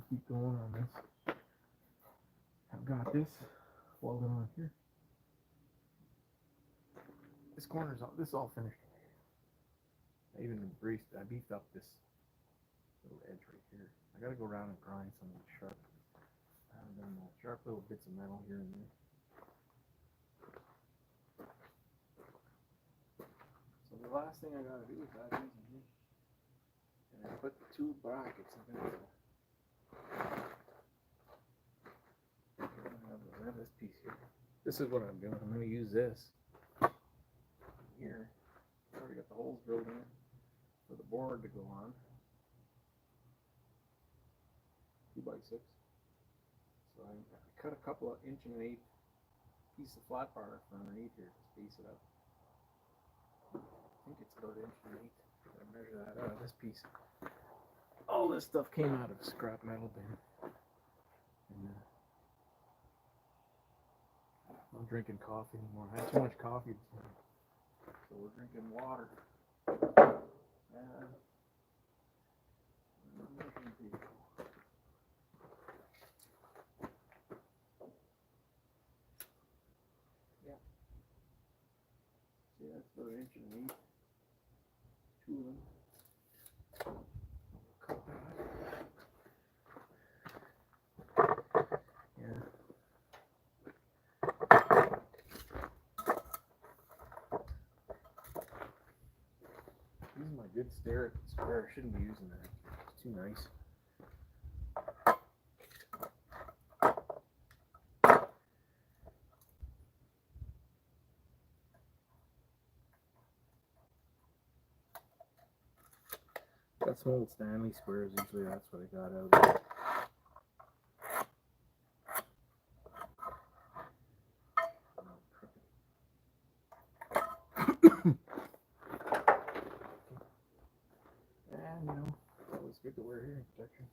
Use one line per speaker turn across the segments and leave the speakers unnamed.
keep going on this. I've got this welded on here. This corner's all, this is all finished. I even beefed up this little edge right here. I gotta go around and grind some of the sharp little bits of metal here and there. So the last thing I gotta do is add these in here. And I put the two brackets in there. I have this piece here. This is what I'm doing. I'm gonna use this here. I already got the holes drilled in for the board to go on. 2x6. So I cut a couple of 1.1/8 pieces of flat bar from underneath here to space it up. I think it's about 1.1/8. I measure that out of this piece. All this stuff came out of a scrap metal bin. And, I'm not drinking coffee anymore. I had too much coffee this morning. So we're drinking water. Yeah. See, that's about 1.1/8. Two of them. Cut that. Yeah. Using my good square. I shouldn't be using that. It's too nice. Got some old Stanley squares. Usually that's what I got out of it. And you know, it's always good to wear hearing protection.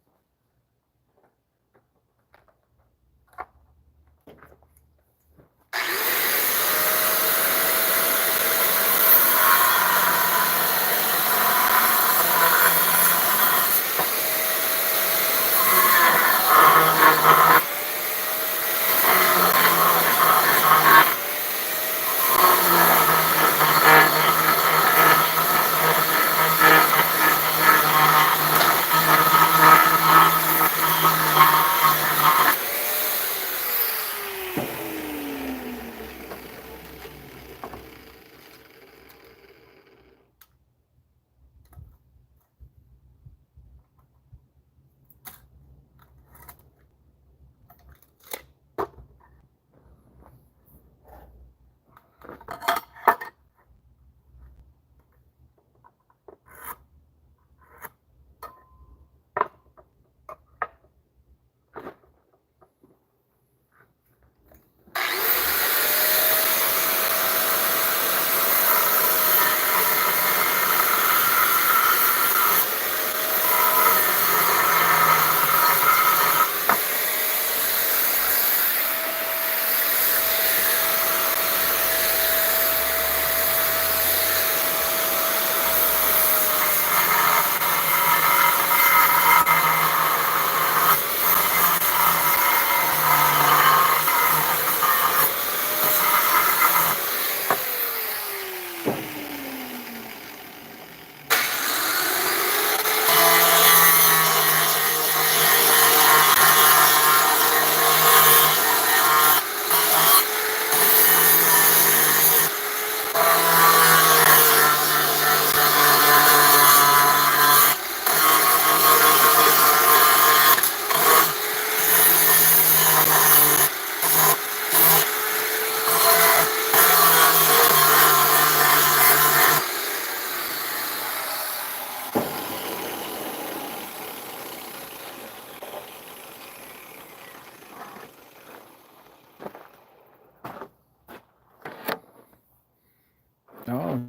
Oh,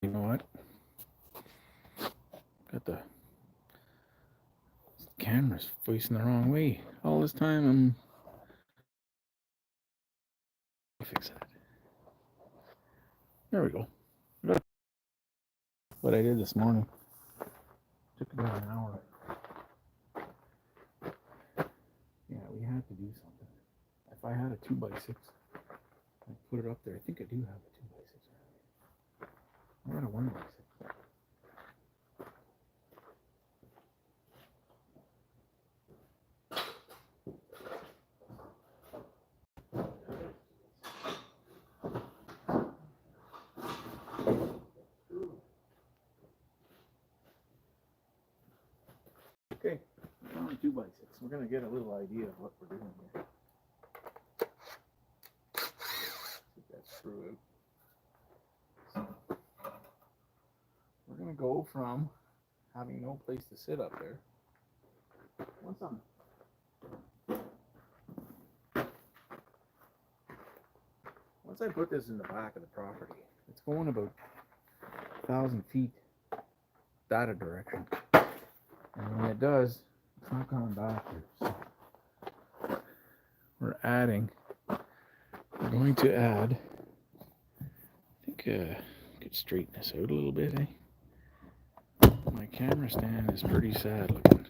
you know what? Got the camera's facing the wrong way. All this time fix that. There we go. What I did this morning. Took about an hour. if I had a 2x6, I'd put it up there. I think I do have a 2x6. I got a 1x6. Okay, on a 2x6. We're going to get a little idea of what we're doing here. Get that screw out. We're going to go from having no place to sit up there. Once I put this in the back of the property, it's going about 1,000 feet that direction. And when it does, it's not coming backwards. So we're going to add, I think, could straighten this out a little bit, eh? My camera stand is pretty sad looking.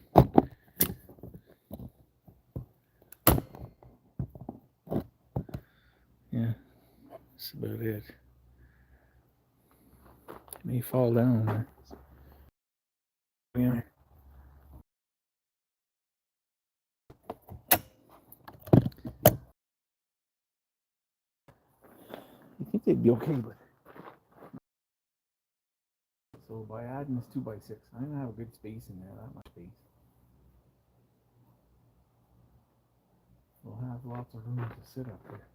Yeah, that's about it. It may fall down there. Yeah. I think they'd be okay with it. So by adding this 2x6, I'm gonna have a good space in there, that much space. We'll have lots of room to sit up there.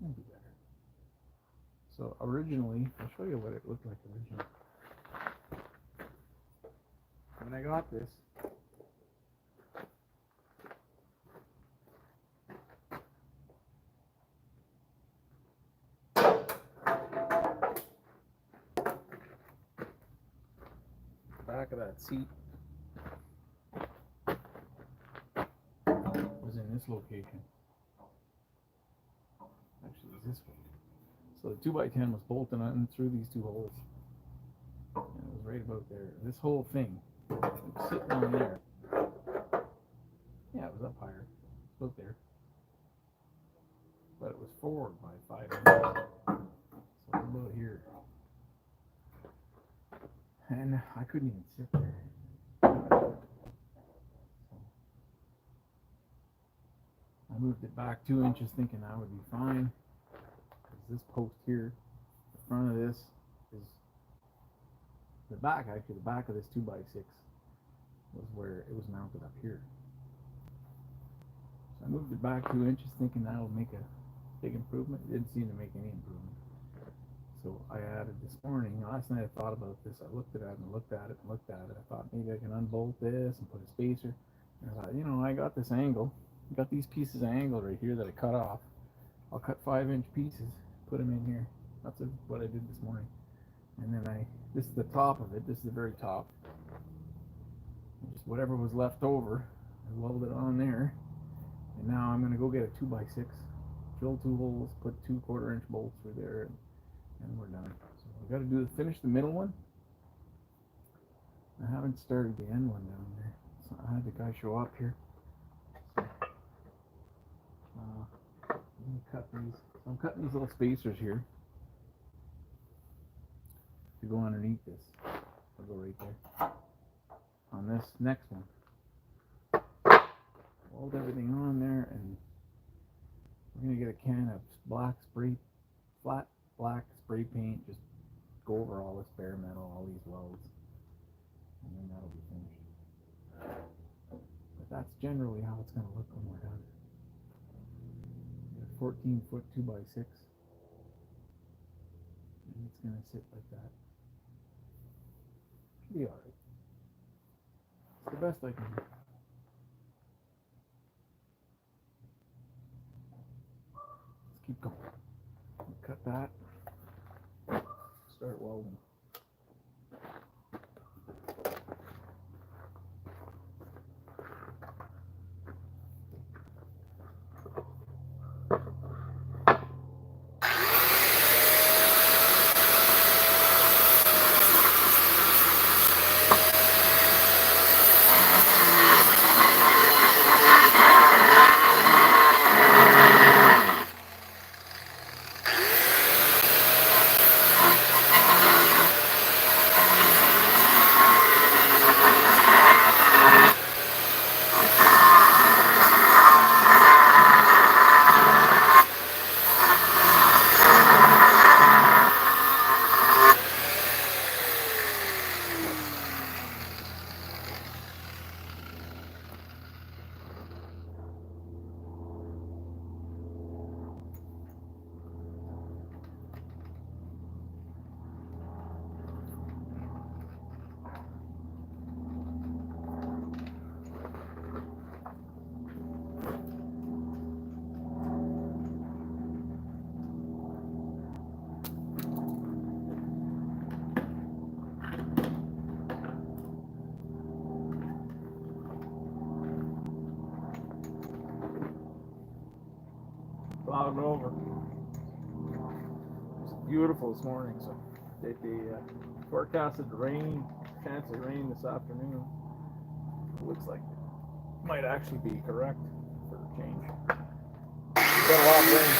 That'll be better. So originally, I'll show you what it looked like originally. When I got this, back of that seat was in this location. Actually, it was this way. So the 2x10 was bolting on through these two holes. And it was right about there. This whole thing was sitting on there. Yeah, it was up higher. It was about there. But it was forward by 5 inches. So about here. And I couldn't even sit there. I moved it back 2 inches thinking that would be fine. Because this post here, the front of this is the back, actually the back of this 2x6 was where it was mounted up here. So I moved it back 2 inches thinking that would make a big improvement. It didn't seem to make any improvement. So I added this morning, last night I thought about this, I looked at it and looked at it and looked at it. I thought maybe I can unbolt this and put a spacer. And I thought, you know, I got this angle. I got these pieces of angle right here that I cut off. I'll cut 5-inch pieces, put them in here. That's what I did this morning. And then this is the top of it, this is the very top. Just whatever was left over, I welded it on there. And now I'm gonna go get a 2x6, drill 2 holes, put 2 1/4-inch bolts through there, and we're done. So we got to finish the middle one. I haven't started the end one down there. So I had the guy show up here. So, I'm gonna cut these. So I'm cutting these little spacers here to go underneath this. I'll go right there. On this next one, weld everything on there, and we're gonna get a can of flat black spray paint, just go over all this bare metal, all these welds, and then that'll be finished. But that's generally how it's going to look when we're done. A 14-foot 2x6, and it's going to sit like that. Should be alright. It's the best I can do. Let's keep going. Cut that. Start welding. clouding over. It's beautiful this morning, so they forecasted rain, chance of rain this afternoon. It looks like it might actually be correct for a change. We've got a lot of rain.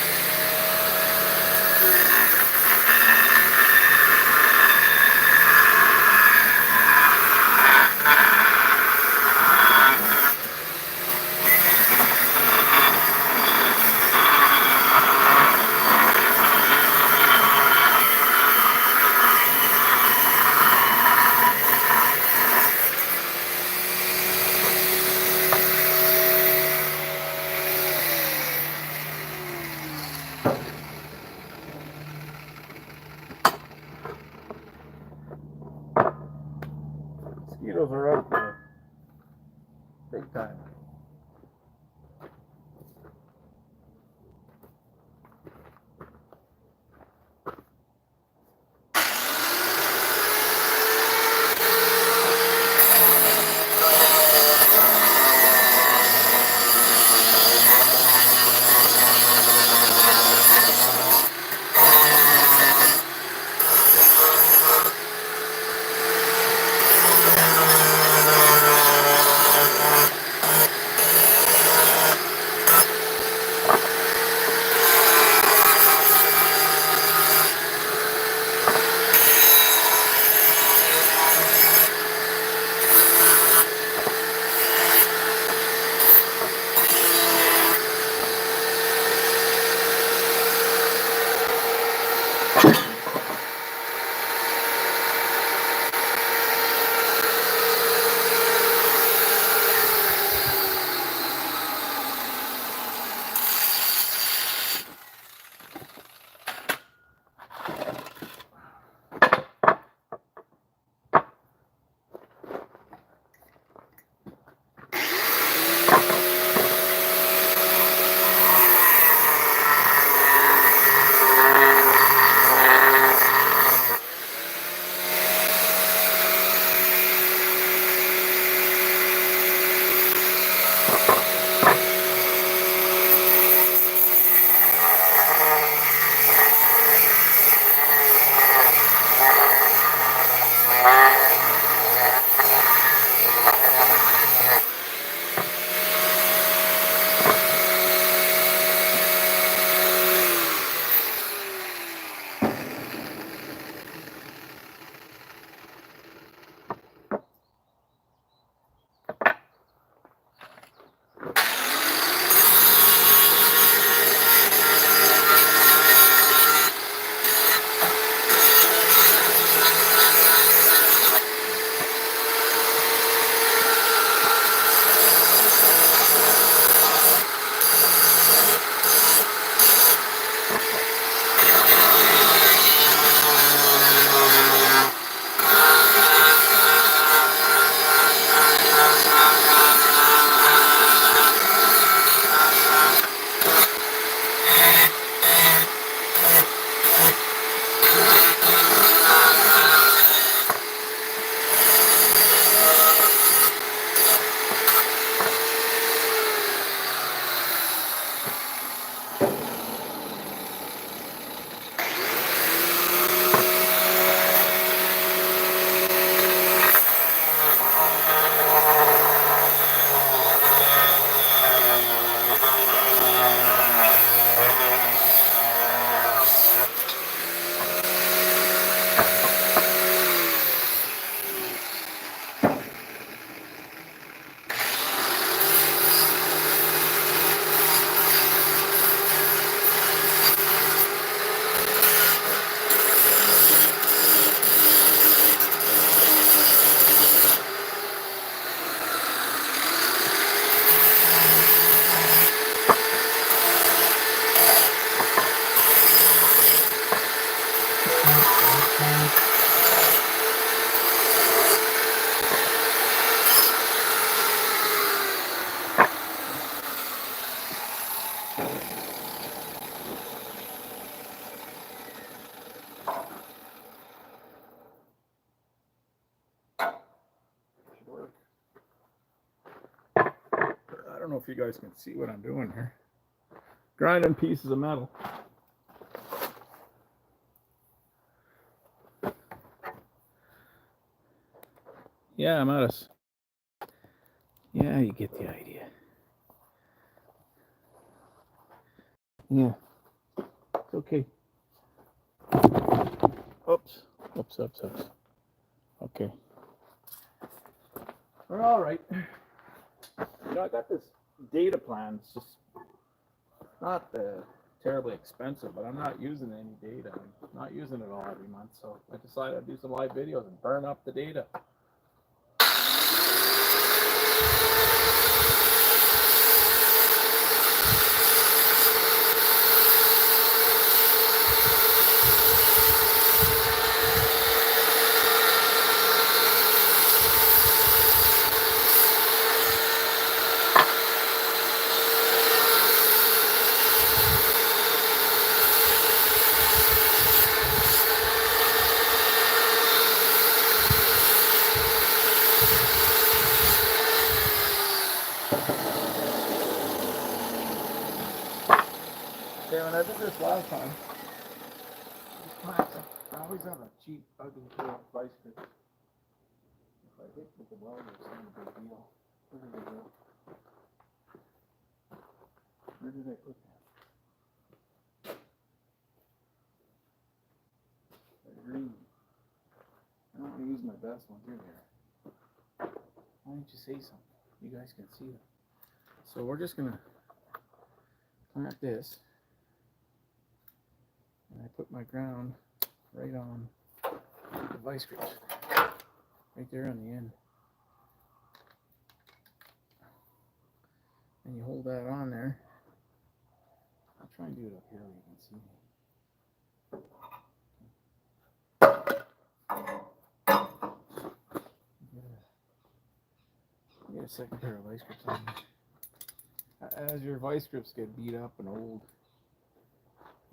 Mosquitoes are out there. Big time. I don't know if you guys can see what I'm doing here. grinding pieces of metal. Yeah, I'm out of. Yeah, you get the idea. Yeah, it's okay. Oops. Okay. We're all right. You know, I got this data plan. It's just not terribly expensive, but I'm not using any data. I'm not using it all every month, so I decided I'd do some live videos and burn up the data. Okay, when I did this last time, I always have a cheap, ugly little vice grip. If I hit with the welder, it's not a big deal. Where did it go? Where did I put that? The green. I don't want to use my best one. Here they are. Why don't you say something? You guys can see them. So we're just gonna clamp this, and I put my ground right on the vice grips, right there on the end. And you hold that on there. I'll try and do it up here where you can see me. Get a second pair of vice grips on. As your vice grips get beat up and old,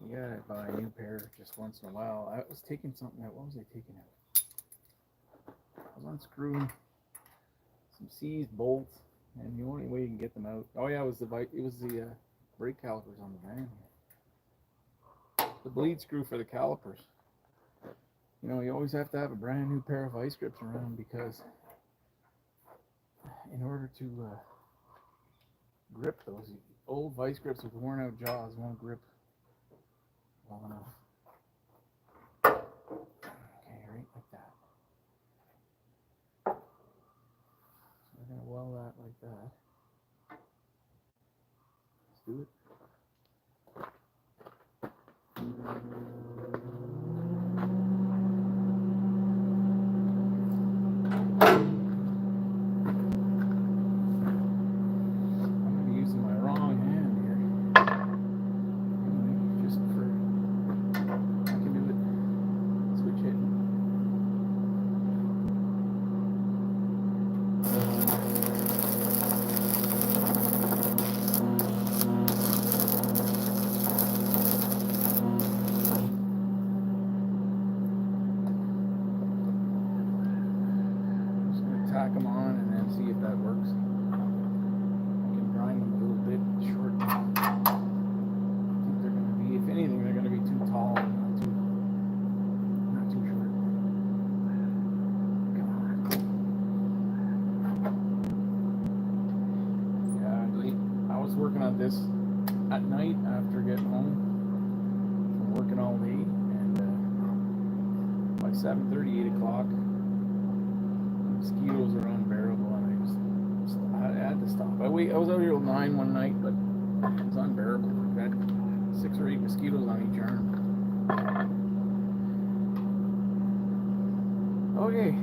you gotta buy a new pair just once in a while. I was taking something out. What was I taking out? I was unscrewing some C's bolts, and the only way you can get them out. Oh yeah, it was the brake calipers on the van. The bleed screw for the calipers. You know, you always have to have a brand new pair of vice grips around, because in order to grip those old vice grips with worn out jaws won't grip long enough. Okay, right like that. So we're gonna weld that like that. Let's do it. Tack them on and then see if that works. I can grind them a little bit short. I think they're going to be, if anything, they're going to be too tall, not too short. Come on. Yeah, I was working on this at night after getting home from working all day, and by 7:30, 8 o'clock, mosquitoes are unbearable, and I had to stop. I was out here till 9 one night, but it was unbearable. I had 6 or 8 mosquitoes on each arm. Okay.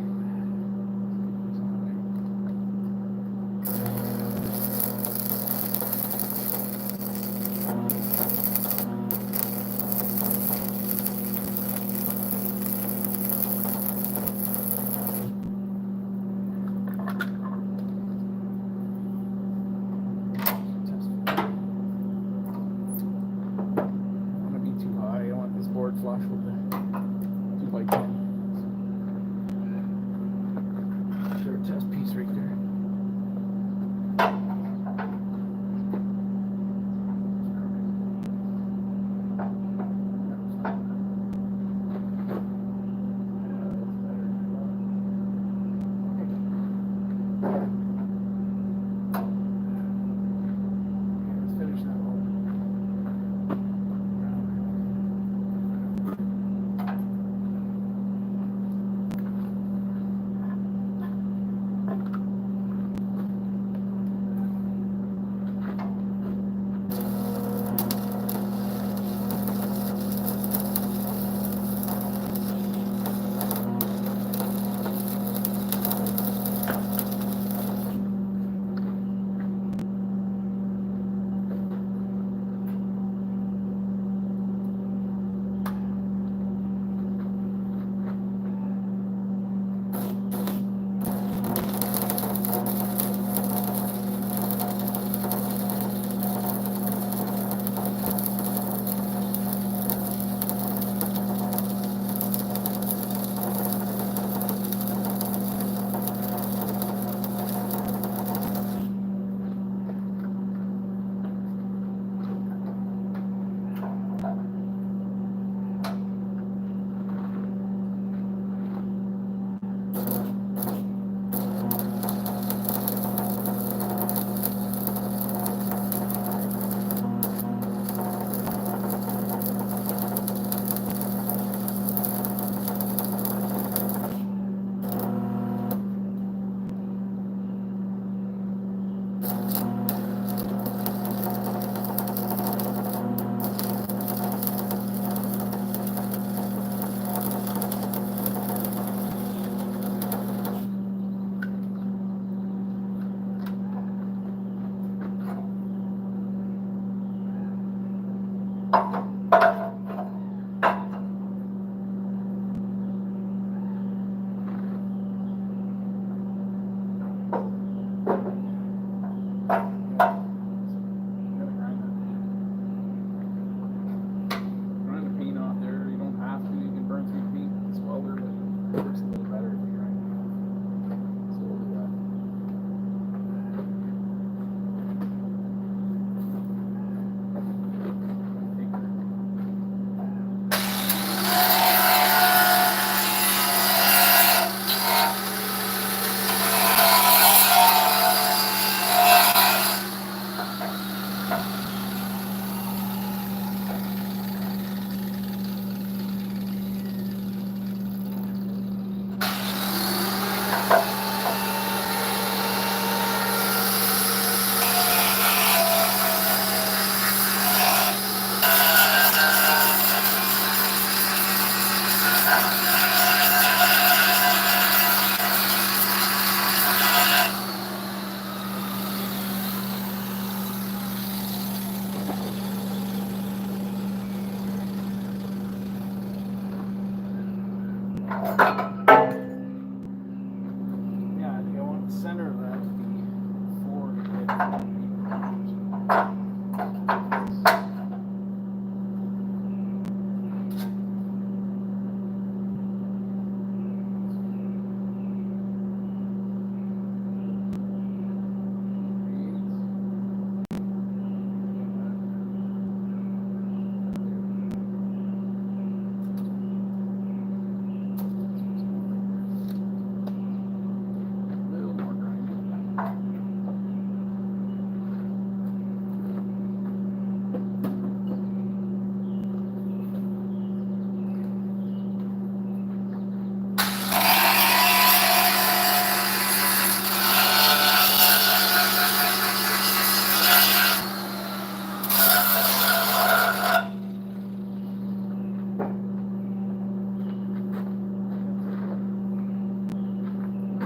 Flush with the 2x10.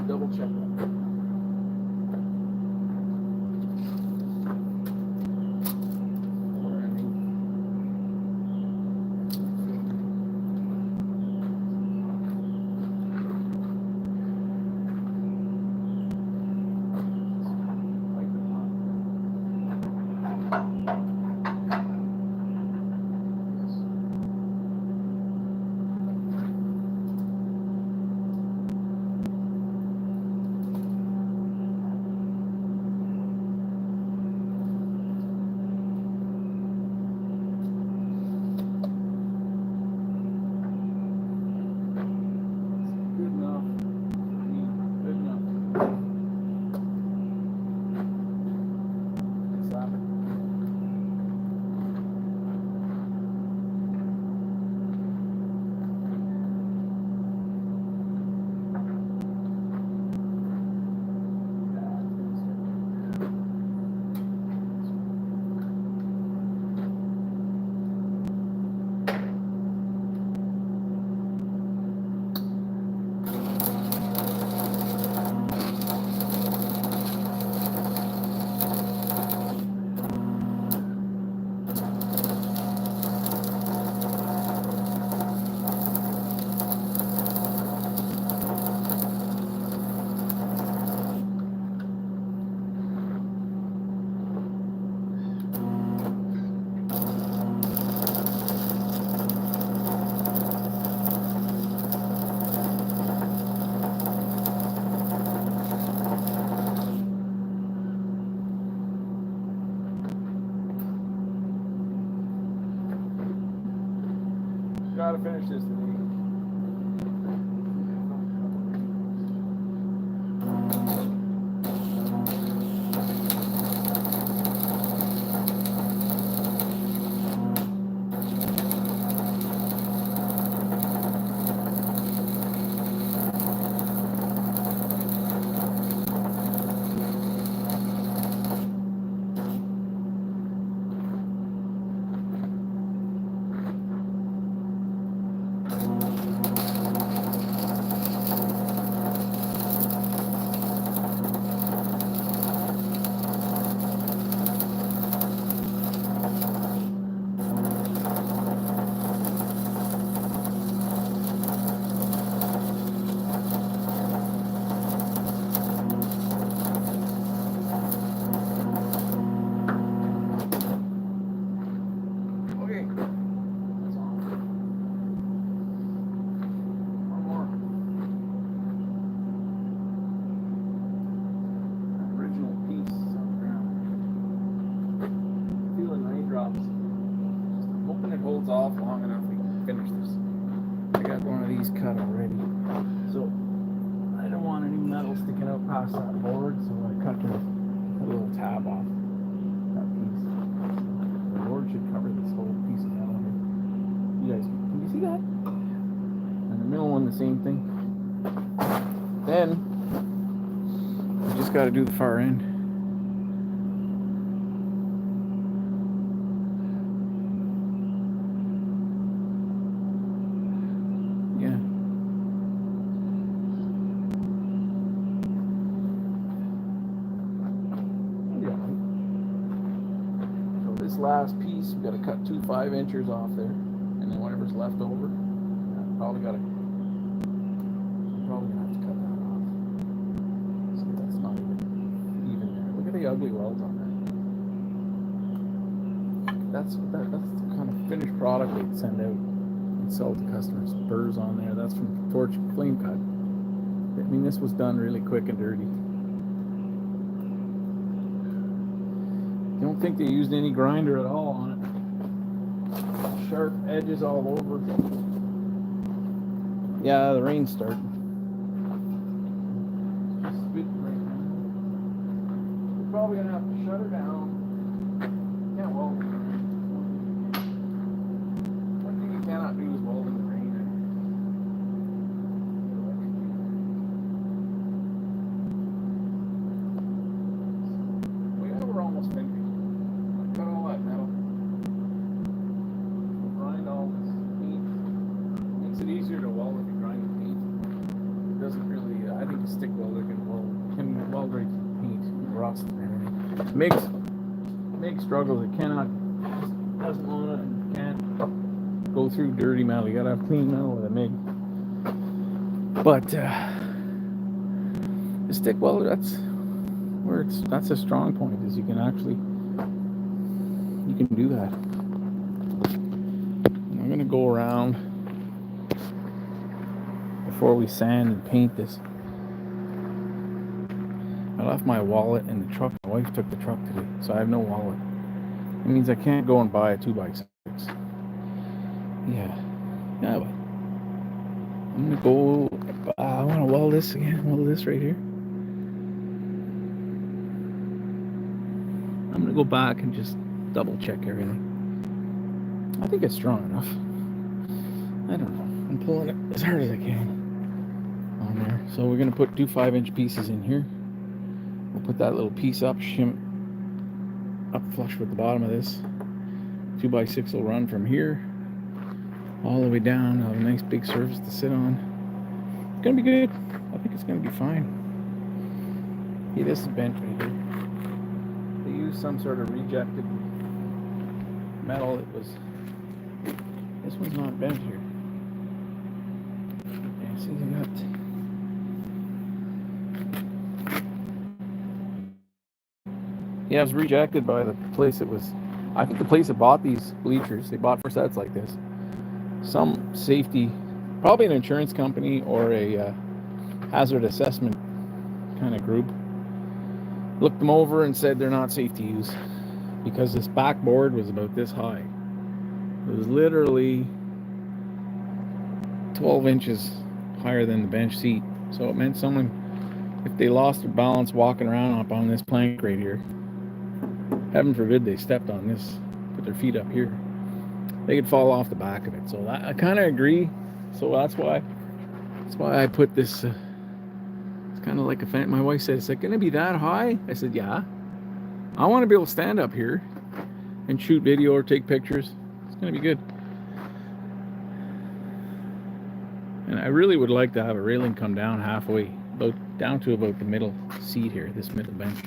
Double check that. Gotta finish this today. finish this. I got one of these cut already, so I don't want any metal sticking out past that board, so I cut a little tab off that piece. The board should cover this whole piece of metal here. You guys, can you see that? And the middle one, the same thing. Then you just got to do the far end. Last piece, we got to cut 2 5-inchers off there, and then whatever's left over, probably gonna have to cut that off. See, that's not even there. Look at the ugly welds on that. That's the kind of finished product they'd send out and sell to customers. Burrs on there. That's from torch flame cut. I mean, this was done really quick and dirty. I don't think they used any grinder at all on it. Sharp edges all over. Yeah, the rain's starting. Just spitting right now. We're probably gonna have to shut her down. Can't weld in the rain. One thing you cannot do is weld in the rain. We're almost finished. Cut all that metal. We'll grind all this paint. Makes it easier to weld if you grind the paint. It doesn't really, I think a stick welder can weld right through the paint, rust and everything. MIG struggles. It doesn't want to, can't go through dirty metal. You gotta have clean metal with a MIG. But the stick welder, that's a strong point, is you can do that. I'm gonna go around before we sand and paint this. I left my wallet in the truck. My wife took the truck today, so I have no wallet. It means I can't go and buy a 2x6. Yeah, but I'm gonna go. I want to weld this again. Weld this right here. I'm gonna go back and just double check everything. I think it's strong enough. I don't know. I'm pulling it as hard as I can on there. So we're gonna put 2 5-inch pieces in here. We'll put that little piece up, shim up flush with the bottom of this. 2x6 will run from here all the way down. I'll have a nice big surface to sit on. It's gonna be good. I think it's gonna be fine. Yeah, this is bent right here. They used some sort of rejected metal. This one's not bent here. Yeah, see, they got. Yeah, it was rejected by the place it was. I think the place that bought these bleachers, they bought 4 sets like this. Some safety, probably an insurance company or a hazard assessment kind of group, looked them over and said they're not safe to use because this backboard was about this high. It was literally 12 inches higher than the bench seat. So it meant someone, if they lost their balance walking around up on this plank right here, heaven forbid they stepped on this, put their feet up here, they could fall off the back of it. So I kind of agree. So that's why I put this. It's kind of like a fan. My wife said, "Is it going to be that high?" I said, "Yeah. I want to be able to stand up here and shoot video or take pictures. It's going to be good." And I really would like to have a railing come down halfway, down to about the middle seat here, this middle bench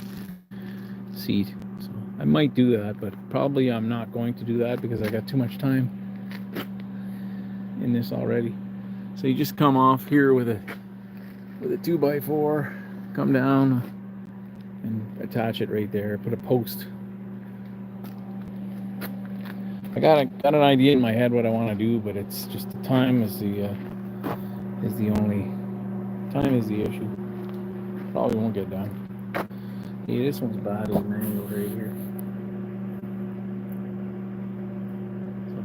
seat. So I might do that, but probably I'm not going to do that because I got too much time in this already. So you just come off here with a 2x4, come down and attach it right there. Put a post. I got an idea in my head what I want to do, but it's just the time is the issue. Probably won't get done. Yeah, this one's badly manual right here.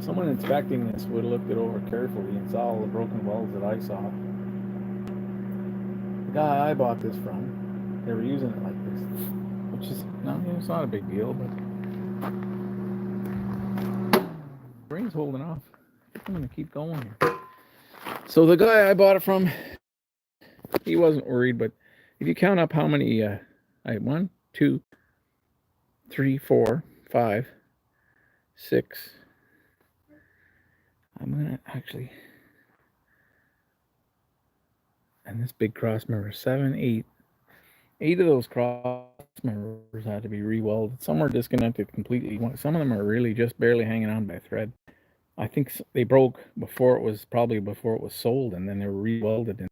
So Someone inspecting this would have looked it over carefully and saw all the broken welds that I saw. The guy I bought this from, they were using it like this, which is, no, it's not a big deal, but the rain's holding off. I'm going to keep going here. So the guy I bought it from, he wasn't worried, but if you count up how many, I had 1, 2, 3, 4, 5, 6. I'm gonna actually, and this big cross member, 7, 8. 8 of those cross members had to be re-welded. Some were disconnected completely. Some of them are really just barely hanging on by a thread. I think they broke before it was sold, and then they were re-welded.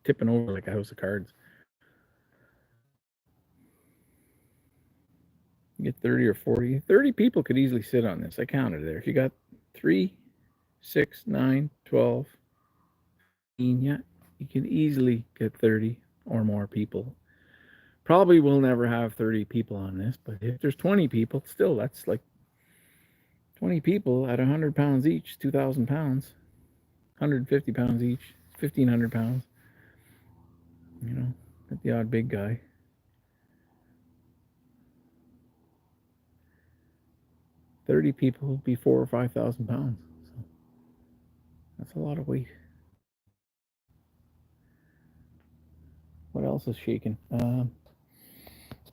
Tipping over like a house of cards. You get 30 or 40. 30 people could easily sit on this. I counted there. If you got 3, 6, 9, 12, 15, yeah, you can easily get 30 or more people. Probably will never have 30 people on this, but if there's 20 people, still, that's like 20 people at 100 pounds each, 2,000 pounds, 150 pounds each, 1,500 pounds. You know, at the odd big guy. 30 people would be 4,000 or 5,000 pounds. So that's a lot of weight. What else is shaking?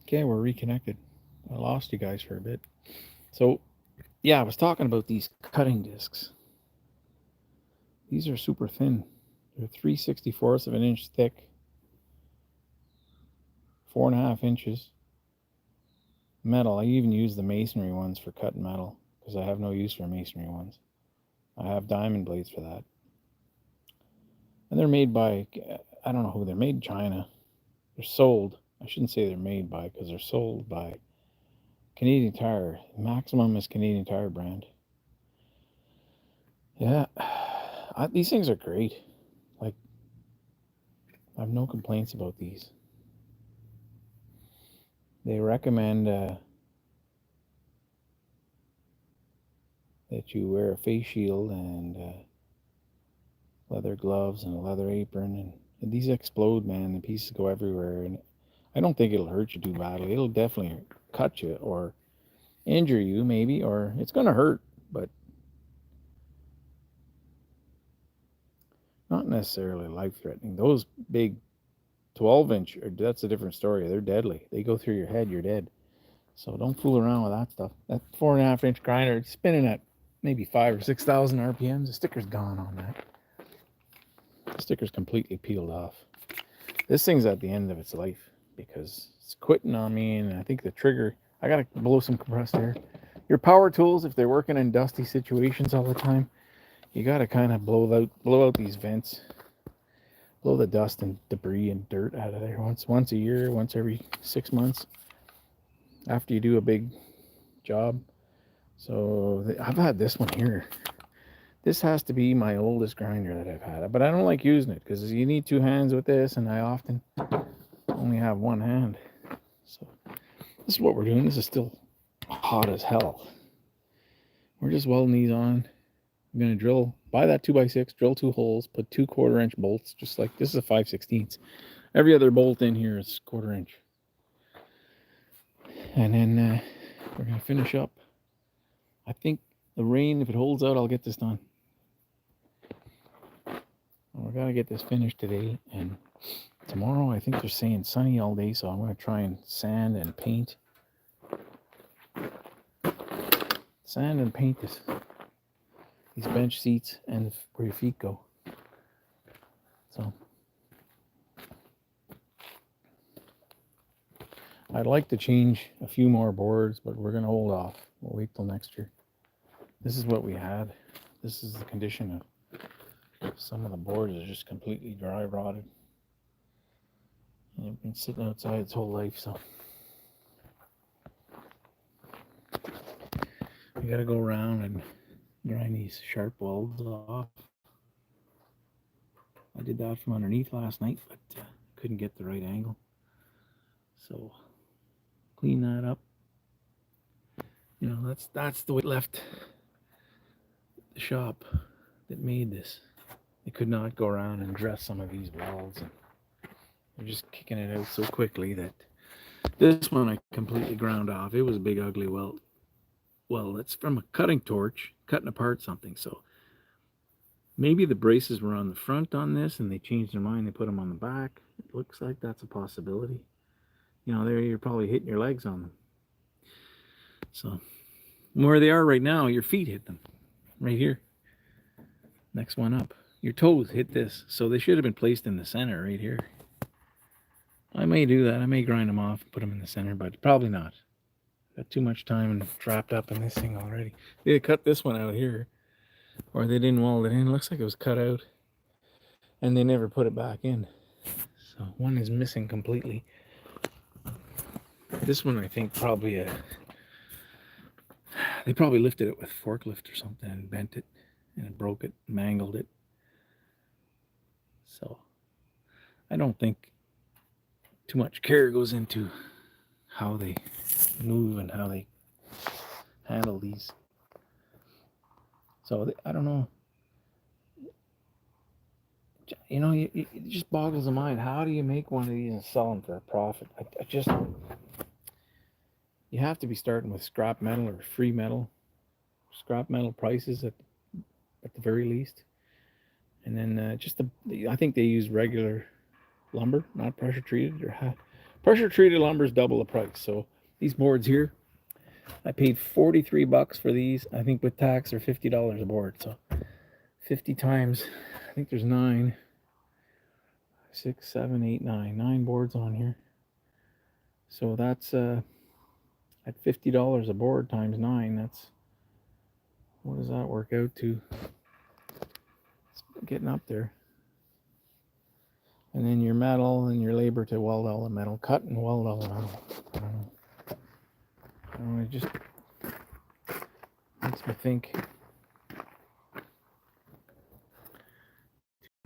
Okay, we're reconnected. I lost you guys for a bit. So, yeah, I was talking about these cutting discs. These are super thin. They're 3/64 of an inch thick, 4.5 inches. Metal. I even use the masonry ones for cutting metal because I have no use for masonry ones. I have diamond blades for that. And they're made by, I don't know who, they're made in China. They're sold. I shouldn't say they're made by because they're sold by Canadian Tire. Maximum is Canadian Tire brand. Yeah, these things are great. Like, I have no complaints about these. They recommend that you wear a face shield and leather gloves and a leather apron, and these explode, man. The pieces go everywhere, and I don't think it'll hurt you too badly. It'll definitely cut you or injure you, maybe, or it's going to hurt, but not necessarily life-threatening. Those big 12-inch, that's a different story. They're deadly. They go through your head, you're dead. So don't fool around with that stuff. That 4.5-inch grinder, it's spinning at maybe 5,000 or 6,000 RPMs. The sticker's gone on that. The sticker's completely peeled off. This thing's at the end of its life because it's quitting on me, and I think the trigger, I gotta blow some compressed air. Your power tools, if they're working in dusty situations all the time, you gotta kind of blow out these vents, blow the dust and debris and dirt out of there once a year, once every 6 months after you do a big job. So I've had this one here. This has to be my oldest grinder that I've had, but I don't like using it because you need 2 hands with this, and I often only have 1 hand. So this is what we're doing. This is still hot as hell. We're just welding these on. I'm going to buy that 2x6, drill 2 holes, put 2 1/4-inch bolts, just like this is a 5/16. Every other bolt in here is 1/4 inch. And then we're going to finish up. I think the rain, if it holds out, I'll get this done. We're going to get this finished today, and tomorrow I think they're saying sunny all day, so I'm going to try and sand and paint these bench seats and where your feet go. So I'd like to change a few more boards, but we're going to hold off. We'll wait till next year. This is what we had. This is the condition of some of the boards are just completely dry rotted. And it's been sitting outside its whole life, so we got to go around and grind these sharp welds off. I did that from underneath last night, but couldn't get the right angle. So clean that up,
You know, that's the way it left the shop that made this. They could not go around and dress some of these welds, and they're just kicking it out so quickly that this one I completely ground off. It was a big ugly weld. Well, it's from a cutting torch, cutting apart something. So maybe the braces were on the front on this, and they changed their mind. They put them on the back. It looks like that's a possibility. You know, there you're probably hitting your legs on them. So where they are right now, your feet hit them right here. Next one up. Your toes hit this. So they should have been placed in the center right here. I may do that. I may grind them off and put them in the center, but probably not. Got too much time trapped up in this thing already. They cut this one out here, or they didn't weld it in. It looks like it was cut out, and they never put it back in. So one is missing completely. This one, I think, probably they probably lifted it with a forklift or something and bent it, and it broke it, mangled it. So I don't think too much care goes into how they move and how they handle these. So I don't know. You know, it just boggles the mind. How do you make one of these and sell them for a profit? I just, you have to be starting with scrap metal or free metal, scrap metal prices at the very least, and then I think they use regular lumber, not pressure treated. Pressure treated lumber is double the price. So these boards here, I paid $43 for these. I think with tax they're $50 a board. So 50 times, I think there's 9, 6, 7, 8, 9 boards on here. So that's at $50 a board times 9. That's, what does that work out to? It's getting up there. And then your metal and your labor to weld all the metal, cut and weld all the metal. I don't know, it just makes me think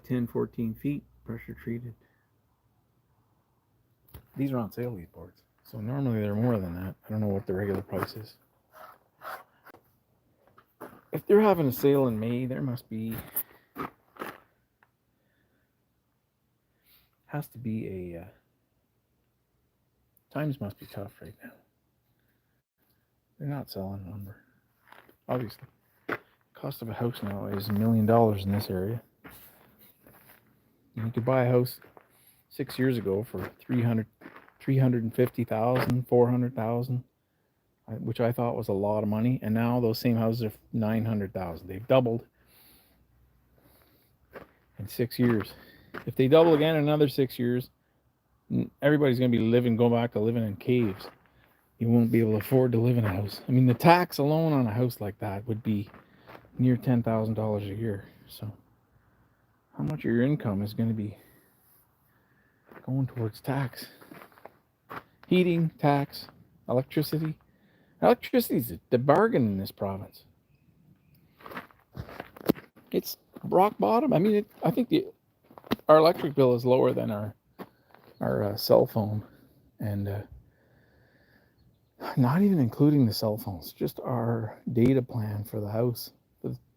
10, 14 feet pressure treated. These are on sale, these boards. So normally they're more than that. I don't know what the regular price is. If they're having a sale in May, there must be, has to be a, times must be tough right now. They're not selling lumber, obviously. Cost of a house now is $1 million in this area. You could buy a house 6 years ago for 350,000, 400,000, which I thought was a lot of money. And now those same houses are 900,000. They've doubled in 6 years. If they double again in another 6 years, everybody's going to be going back to living in caves. You won't be able to afford to live in a house. I mean, the tax alone on a house like that would be near $10,000 a year. So how much of your income is going to be going towards tax? Heating, tax, electricity. Electricity is the bargain in this province. It's rock bottom. I mean, I think our electric bill is lower than our cell phone, and not even including the cell phones, just our data plan for the house,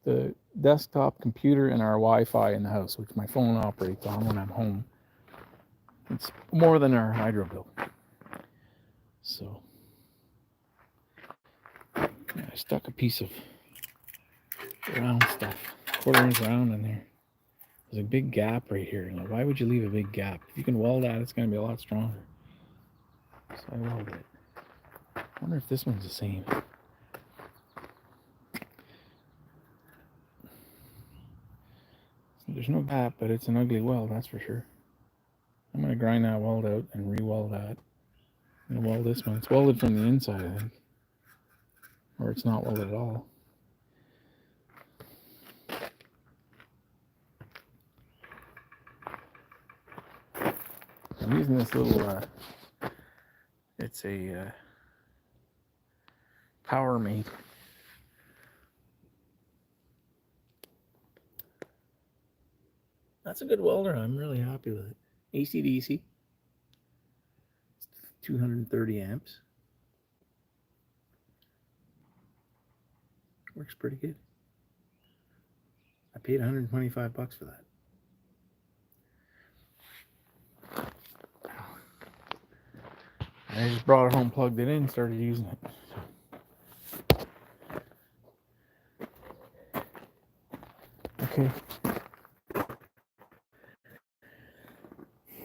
the desktop computer, and our Wi-Fi in the house, which my phone operates on when I'm home. It's more than our hydro bill. So yeah, I stuck a piece of round stuff, 1/4 inch round in there. There's a big gap right here. Like, why would you leave a big gap? If you can weld that, it's going to be a lot stronger. So I welded it. I wonder if this one's the same. There's no gap, but it's an ugly weld, that's for sure. I'm going to grind that weld out and re-weld that. I'm going to weld this one. It's welded from the inside, I think. Or it's not welded at all. I'm using this little, it's a Power Mate. That's a good welder. I'm really happy with it. AC/DC. 230 amps. Works pretty good. I paid $125 for that. I just brought it home, plugged it in, started using it. Okay.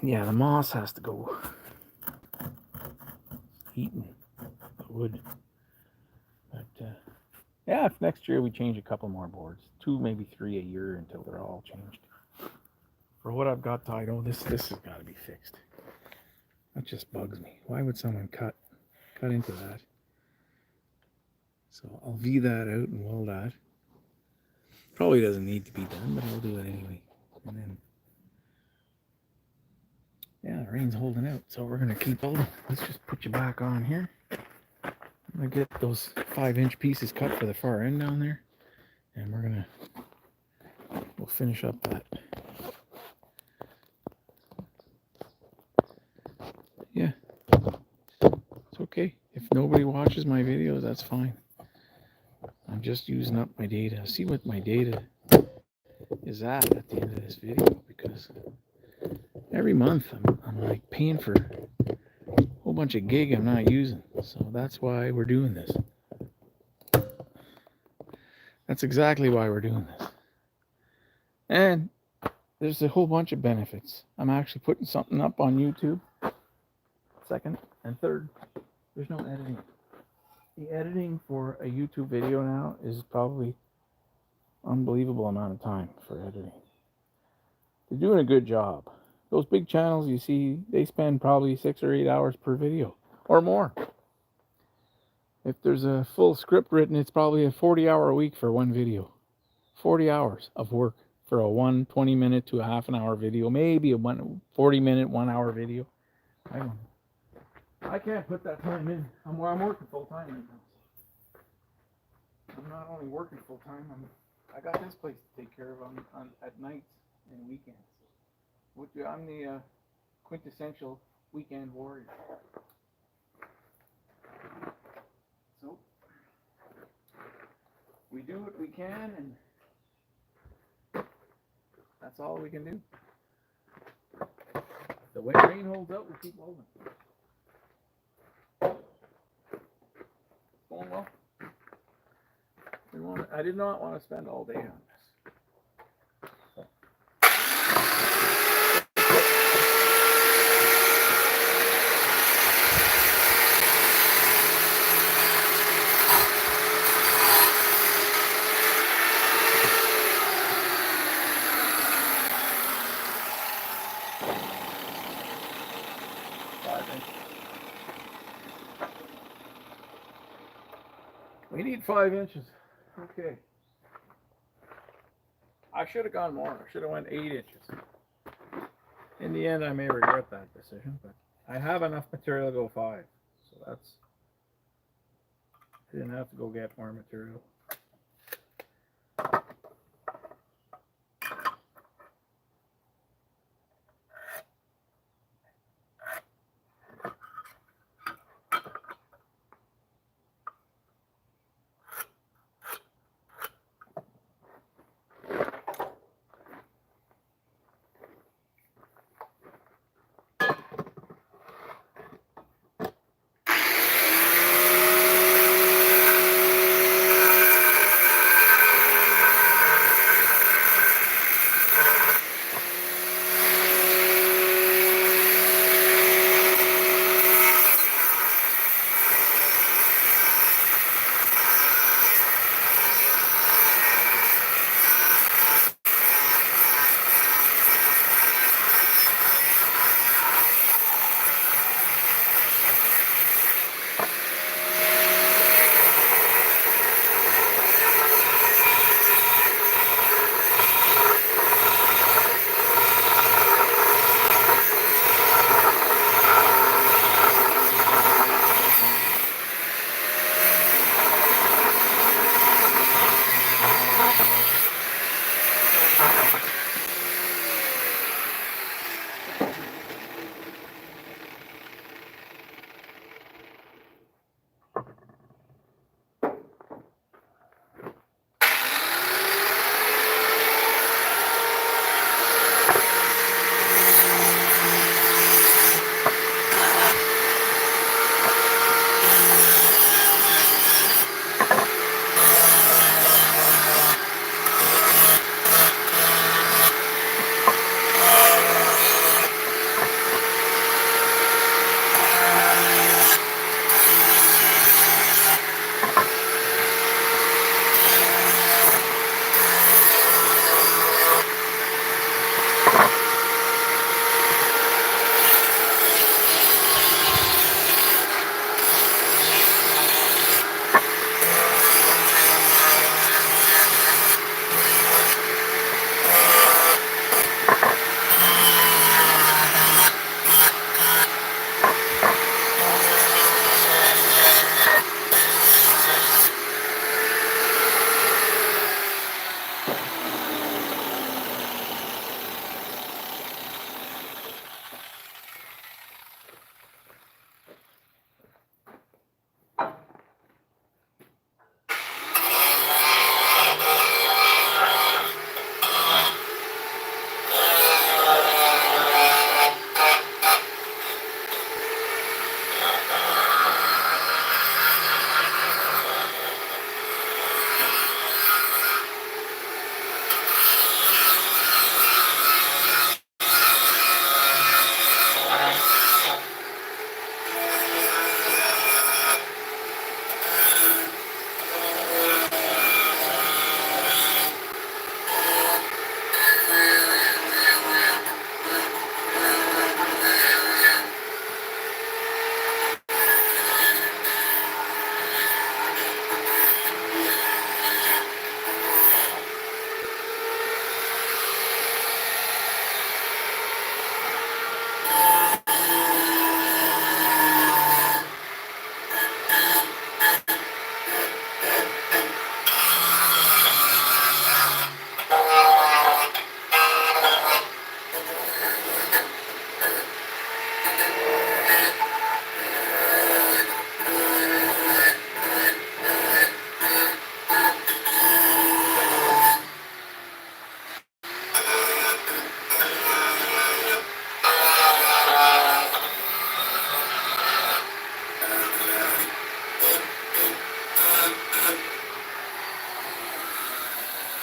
Yeah, the moss has to go. Eating the wood. But yeah, if next year we change a couple more boards, 2, maybe 3 a year until they're all changed. For what I've got tied, this has got to be fixed. That just bugs me. Why would someone cut into that? So I'll V that out and weld that. Probably doesn't need to be done, but I'll do it anyway. And then, yeah, the rain's holding out, so we're gonna keep welding. Let's just put you back on here. I'm gonna get those 5-inch pieces cut for the far end down there, and we'll finish up that. Yeah, it's okay. If nobody watches my videos, that's fine. I'm just using up my data. See what my data is at the end of this video, because every month I'm like paying for a whole bunch of gig I'm not using. So that's why we're doing this. That's exactly why we're doing this. And there's a whole bunch of benefits. I'm actually putting something up on YouTube. Second and third, there's no editing. The editing for a YouTube video now is probably unbelievable amount of time for editing. They're doing a good job. Those big channels you see, they spend probably 6 or 8 hours per video or more. If there's a full script written, it's probably a 40-hour a week for one video. 40 hours of work for a 20-minute to a half an hour video, maybe a 40-minute, 1-hour video. I don't know. I can't put that time in. I'm working full time right now. I'm not only working full time. I got this place to take care of at nights and weekends. I'm the quintessential weekend warrior. So we do what we can, and that's all we can do. The way rain holds up, we keep holding. Going well. I did not want to spend all day on this. 5 inches. We need 5 inches. Okay. I should have gone more. I should have went 8 inches. In the end, I may regret that decision, but I have enough material to go 5. So that's... I didn't have to go get more material.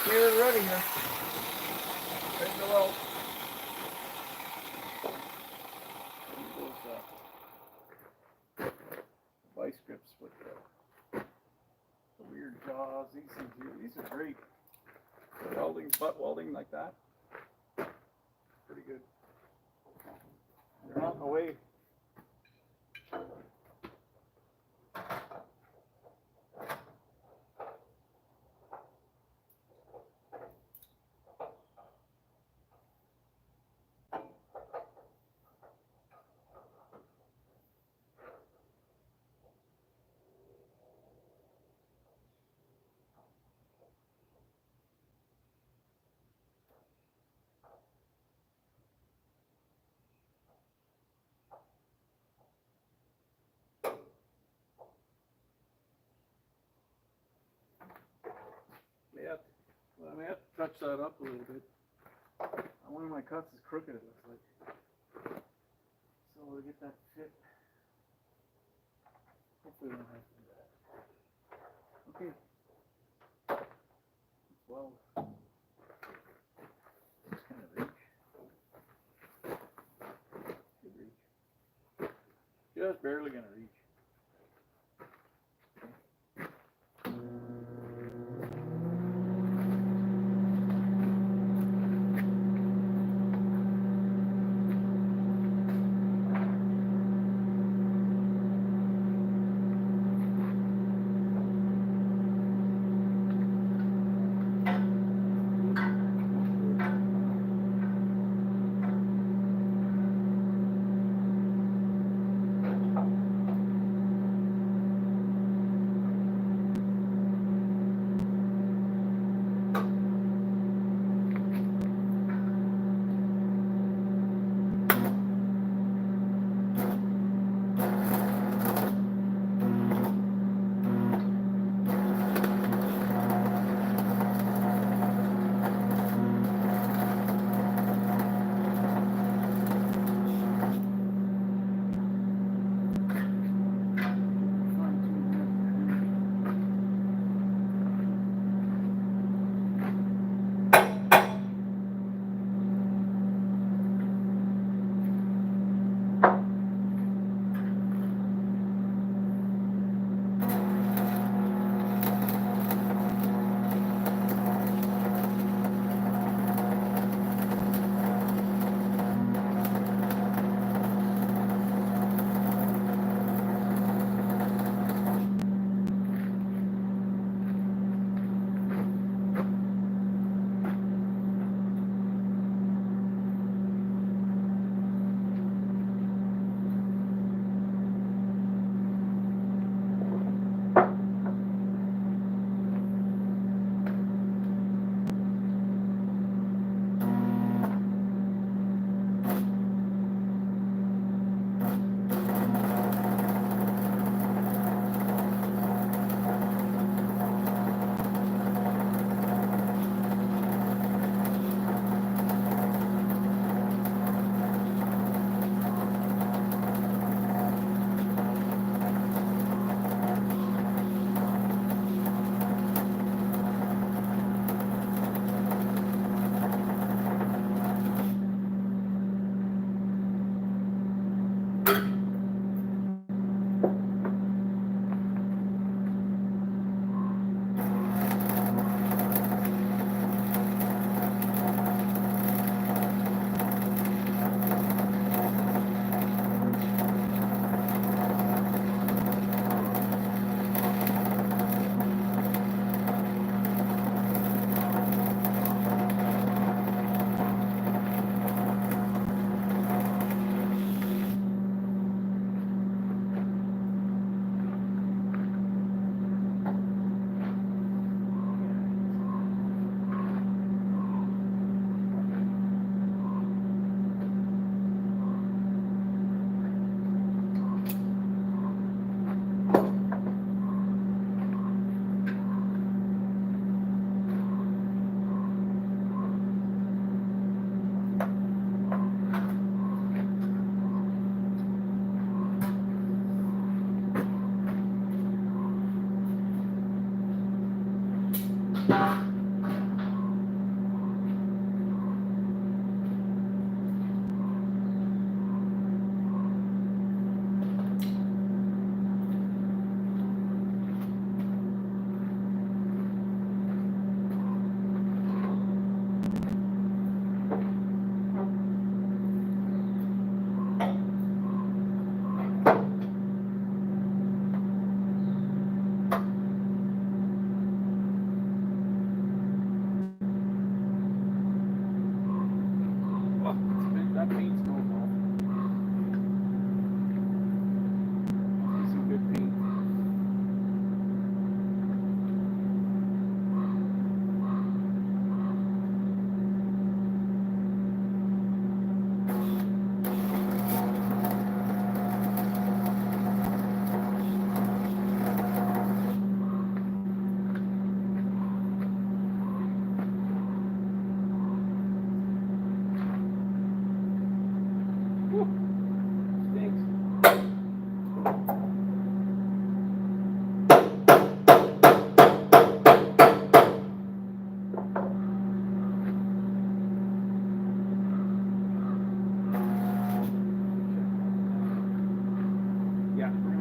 Here we're ready here. Ready to go out. Those vice grips with the weird jaws. These are great. Welding, butt welding like that. Pretty good. They're not in the way. Yeah, well, I may have to touch that up a little bit. One of my cuts is crooked, it looks like. So we'll get that fit. Hopefully we don't have to do that. Okay. Well, just kind of reach. Good reach. Just barely gonna reach.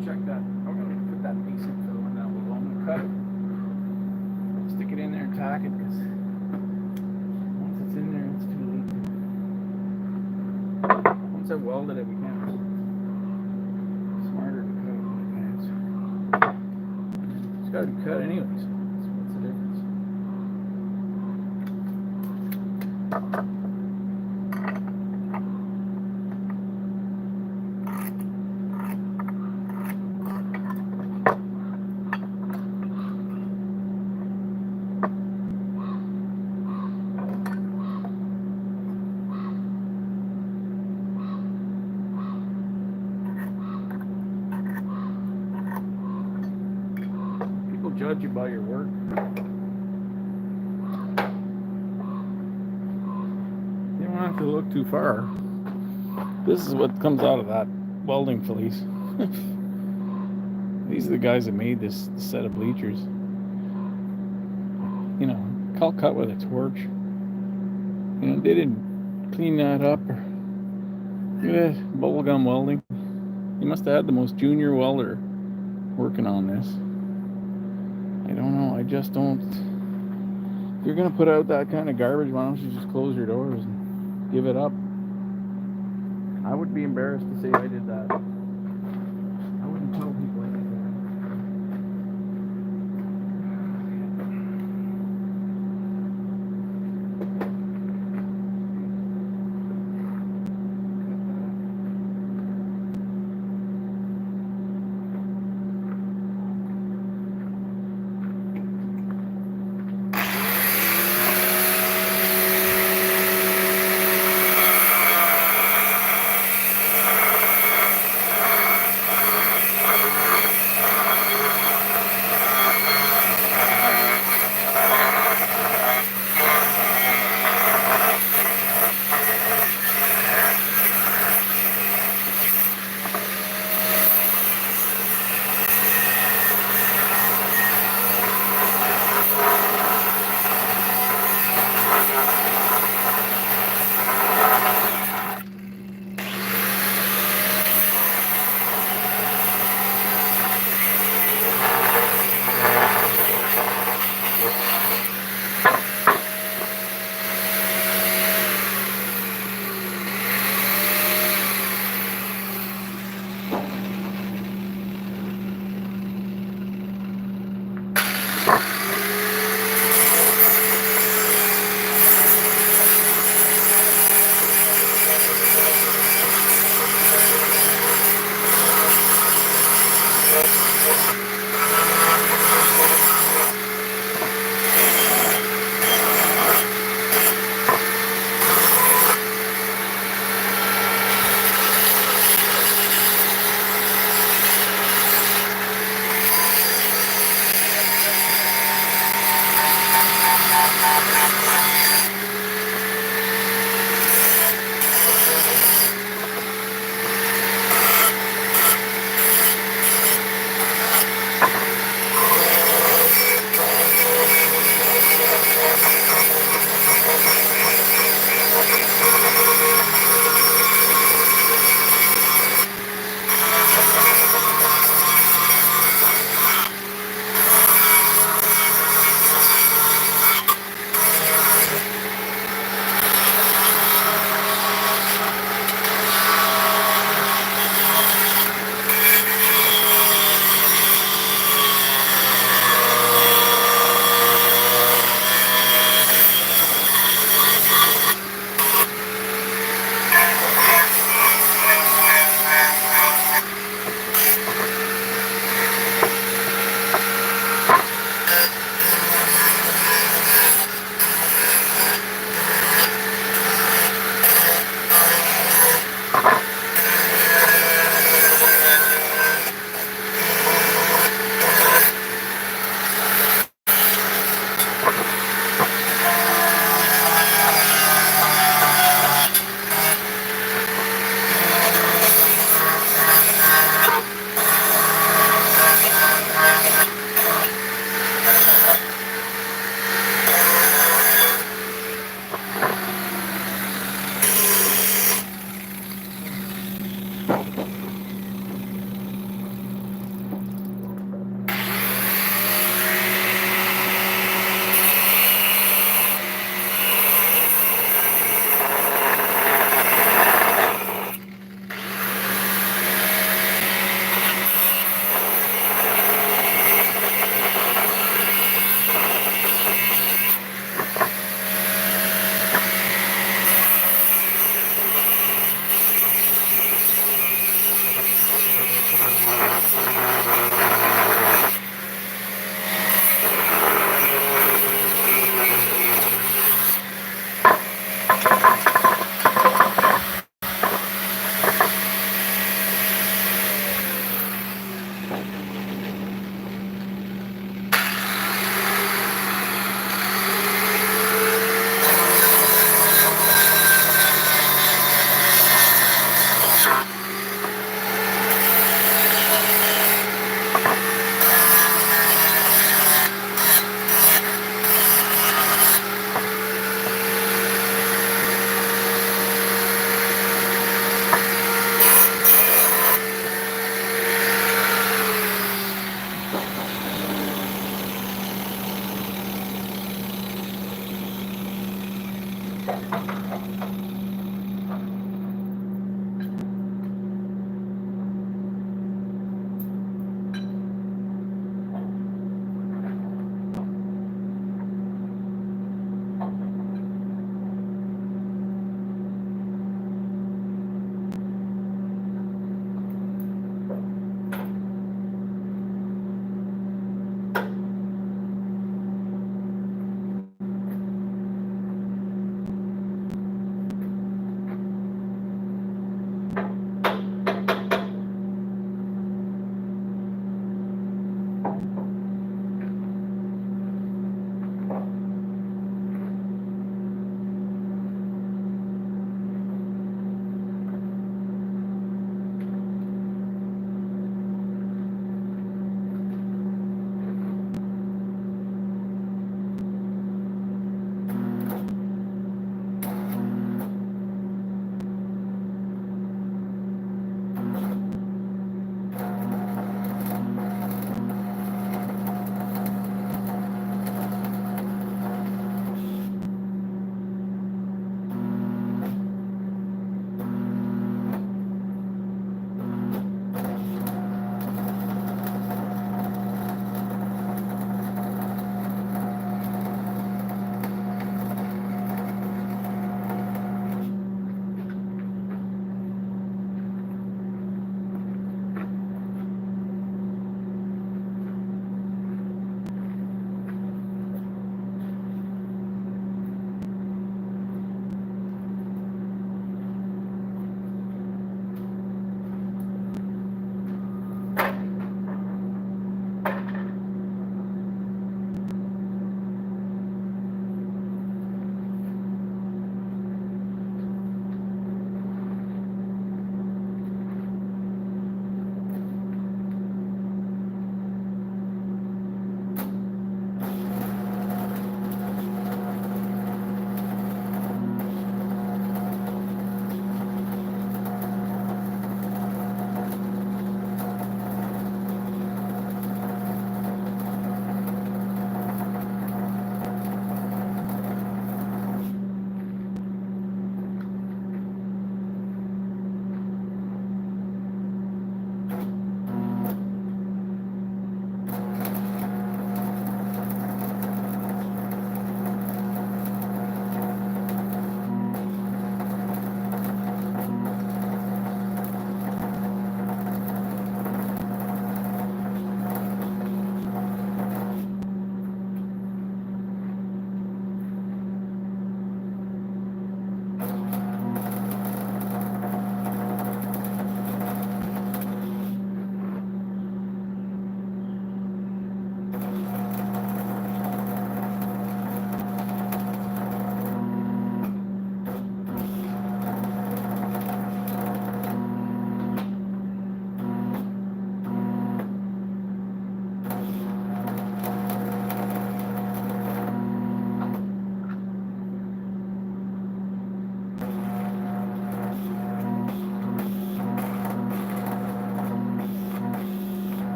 gonna check that. I'm gonna put that piece in for the one down below. I'm gonna cut it, stick it in there and tack it, because once it's in there, it's too late. Once I welded it, we can't. Smarter to cut it in advance. It's gotta be cut anyways. So what's the difference? People judge you by your work. You don't have to look too far. This is what comes out of that welding fleece. These are the guys that made this set of bleachers. You know, all cut with a torch. You know, they didn't clean that up. Look at that, bubblegum welding. You must have had the most junior welder working on this. I don't know, I just don't. If you're gonna put out that kind of garbage, why don't you just close your doors and give it up? I would be embarrassed to say I did that. I wouldn't tell people I did that.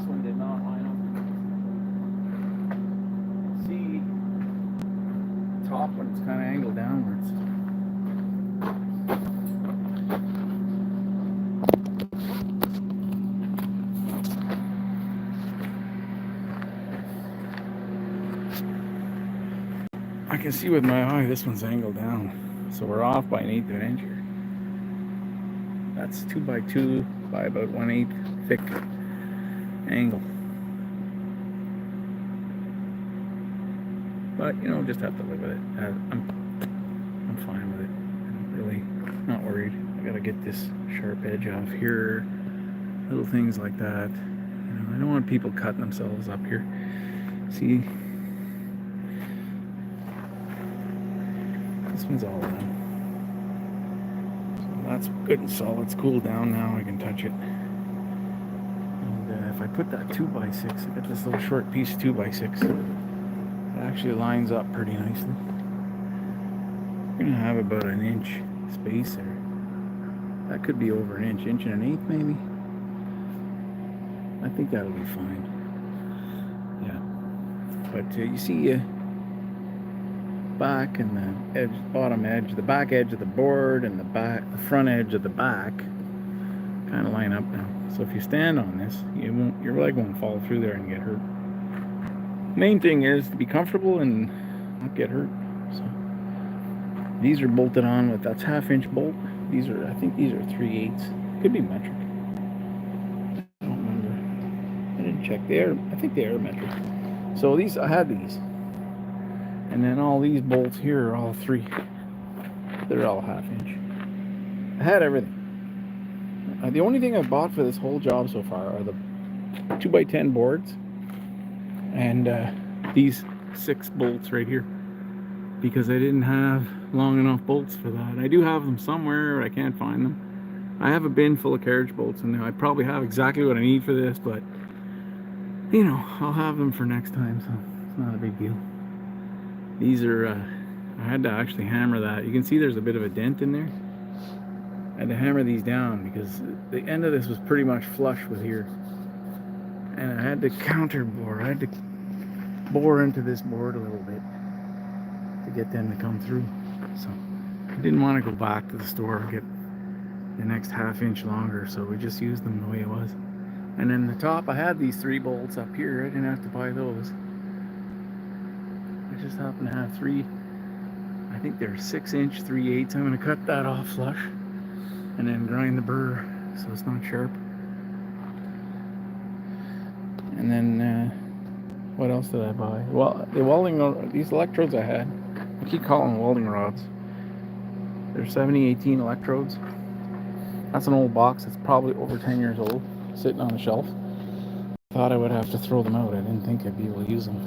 last one did not line up. See, top when it's kind of angled downwards. I can see with my eye this one's angled down, so we're off by 1/8 of an inch here. That's 2 by 2 by about 1/8 thick angle. But you know, just have to live with it. I'm fine with it. I'm really not worried. I gotta get this sharp edge off here. Little things like that. You know, I don't want people cutting themselves up here. See, this one's all done. So that's good and solid. It's cooled down now. I can touch it. And if I put that 2 by 6, I got this little short piece 2 by 6. It actually lines up pretty nicely. We're gonna have about 1 inch space there. That could be over 1 inch, 1.1 inches maybe. I think that'll be fine. Yeah. But you see back and the edge, bottom edge, the back edge of the board and the front edge of the back kind of line up now. So if you stand on this, your leg won't fall through there and get hurt. Main thing is to be comfortable and not get hurt. So these are bolted on with, that's 1/2 inch bolt. I think these are 3/8. Could be metric. I don't remember. I didn't check. I think they are metric. So these, I had these. And then all these bolts here are all 3. They're all 1/2 inch. I had everything. The only thing I bought for this whole job so far are the 2 by 10 boards and these 6 bolts right here, because I didn't have long enough bolts for that. I do have them somewhere, but I can't find them. I have a bin full of carriage bolts in there. I probably have exactly what I need for this, but you know, I'll have them for next time, so it's not a big deal. These are, I had to actually hammer that. You can see there's a bit of a dent in there. I had to hammer these down because the end of this was pretty much flush with here. And I had to counter bore. I had to bore into this board a little bit to get them to come through. So I didn't want to go back to the store and get the next 1/2 inch longer, so we just used them the way it was. And then the top, I had these 3 bolts up here. I didn't have to buy those. I just happen to have 3. I think they're 6 inch 3/8. I'm going to cut that off flush and then grind the burr so it's not sharp. And then what else did I buy? Well, the welding, these electrodes I had, I keep calling them welding rods. They're 7018 electrodes. That's an old box. It's probably over 10 years old, sitting on the shelf. Thought I would have to throw them out. I didn't think I'd be able to use them.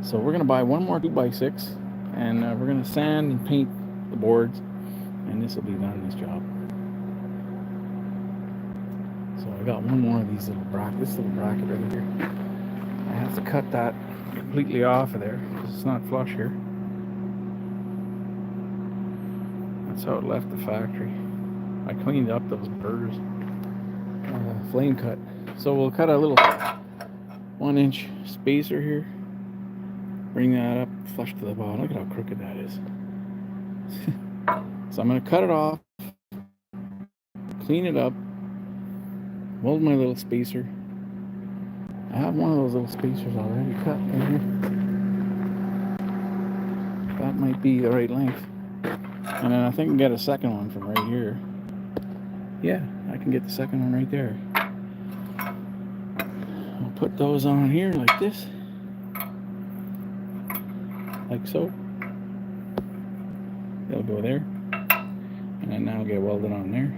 So we're gonna buy one more 2 by 6, and we're gonna sand and paint the boards, and this will be done, this job. So I got one more of these little brackets, this little bracket right here. I have to cut that completely off of there because it's not flush here. That's how it left the factory. I cleaned up those burrs, flame cut. So we'll cut a little 1 inch spacer here. Bring that up flush to the bottom. Look at how crooked that is. So I'm going to cut it off, clean it up, weld my little spacer. I have one of those little spacers already cut right here. That might be the right length. And then I think I can get a second one from right here. Yeah, I can get the second one right there. I'll put those on here like this. Like so. They'll go there. And then now get welded on there.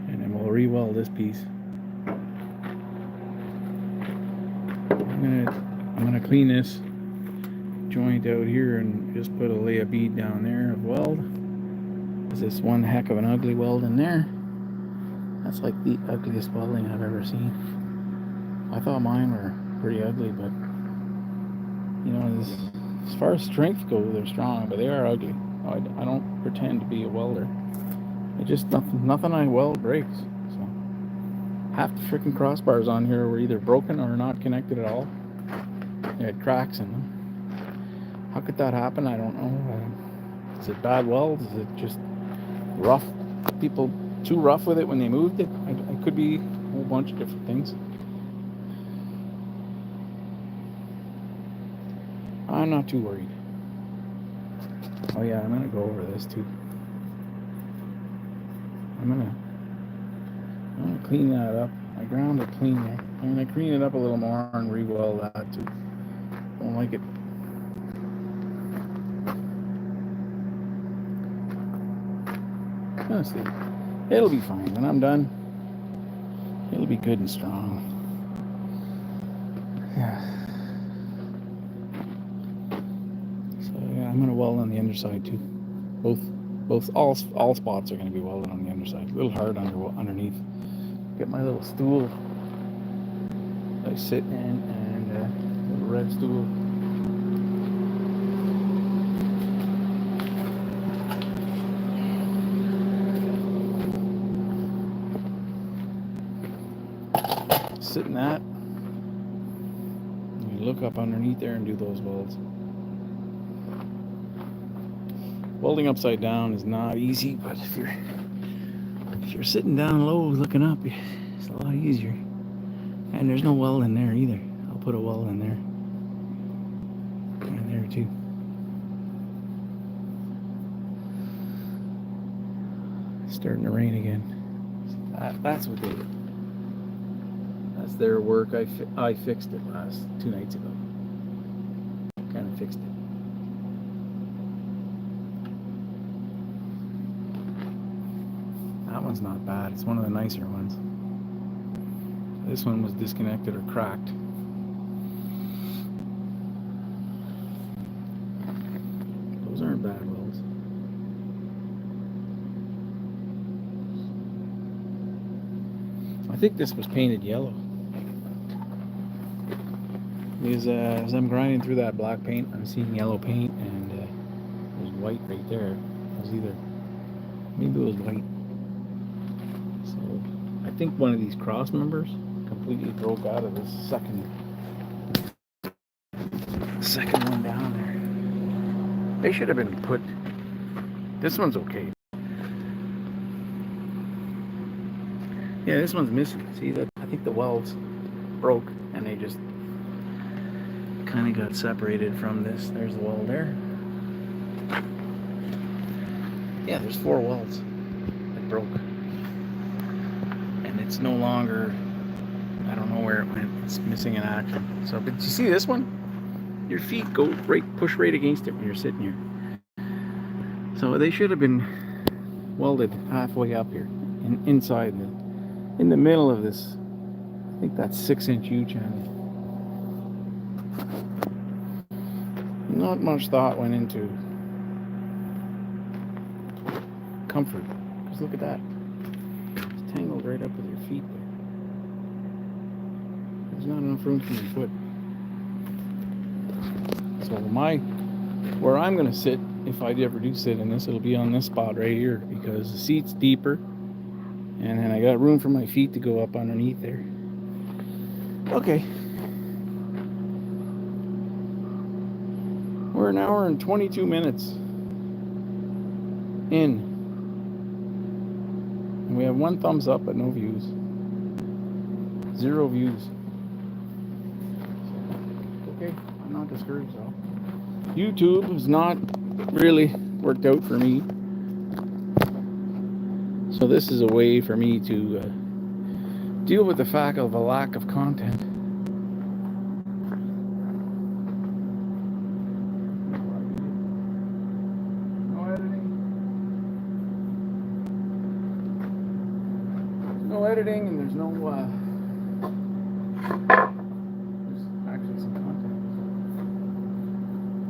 And then we'll re-weld this piece. I'm gonna clean this joint out here and just lay a bead down there of weld. There's this one heck of an ugly weld in there. That's like the ugliest welding I've ever seen. I thought mine were pretty ugly, but you know, as far as strength goes, they're strong, but they are ugly. I don't pretend to be a welder. It just nothing I weld breaks. So half the freaking crossbars on here were either broken or not connected at all. They had cracks in them. How could that happen? I don't know. Is it bad welds? Is it just rough? People too rough with it when they moved it? It could be a whole bunch of different things. I'm not too worried. Oh yeah, I'm gonna go over this too. I'm gonna clean that up. I ground it clean there. I'm gonna clean it up a little more and re-weld that too. Don't like it. Honestly, it'll be fine. When I'm done, it'll be good and strong. Yeah. So yeah, I'm gonna weld on the underside too. All spots are gonna be welded on the underside. A little hard underneath. Get my little stool I sit in, and little red stool. Sit in that. And you look up underneath there and do those welds. Welding upside down is not easy, but if you're sitting down low looking up, it's a lot easier. And there's no weld in there either. I'll put a weld in there. And there too. It's starting to rain again. That's what they did. That's their work. I fixed it 2 nights ago. Kind of fixed it. That one's not bad. It's one of the nicer ones. This one was disconnected or cracked. Those aren't bad welds. I think this was painted yellow. Because as I'm grinding through that black paint, I'm seeing yellow paint, and there's white right there. It was maybe it was white. So I think one of these cross members completely broke out of this second one down there. They should have been put. This one's okay. Yeah, this one's missing. See that? I think the welds broke, and they just kind of got separated from this. There's the weld there. Yeah, there's 4 welds that broke, and it's no longer. I don't know where it went. It's missing in action. So, but you see this one? Your feet push right against it when you're sitting here. So they should have been welded halfway up here, inside in the middle of this. I think that's 6-inch U-channel. Not much thought went into comfort. Just look at that. It's tangled right up with your feet there. There's not enough room for your foot. So where I'm going to sit, if I ever do sit in this, it'll be on this spot right here, because the seat's deeper, and then I got room for my feet to go up underneath there. Okay. We're an hour and 22 minutes in, and we have 1 thumbs up but no views. 0 views. Okay, I'm not discouraged though. YouTube has not really worked out for me, so this is a way for me to deal with the fact of a lack of content. No editing, and there's no there's actually some content.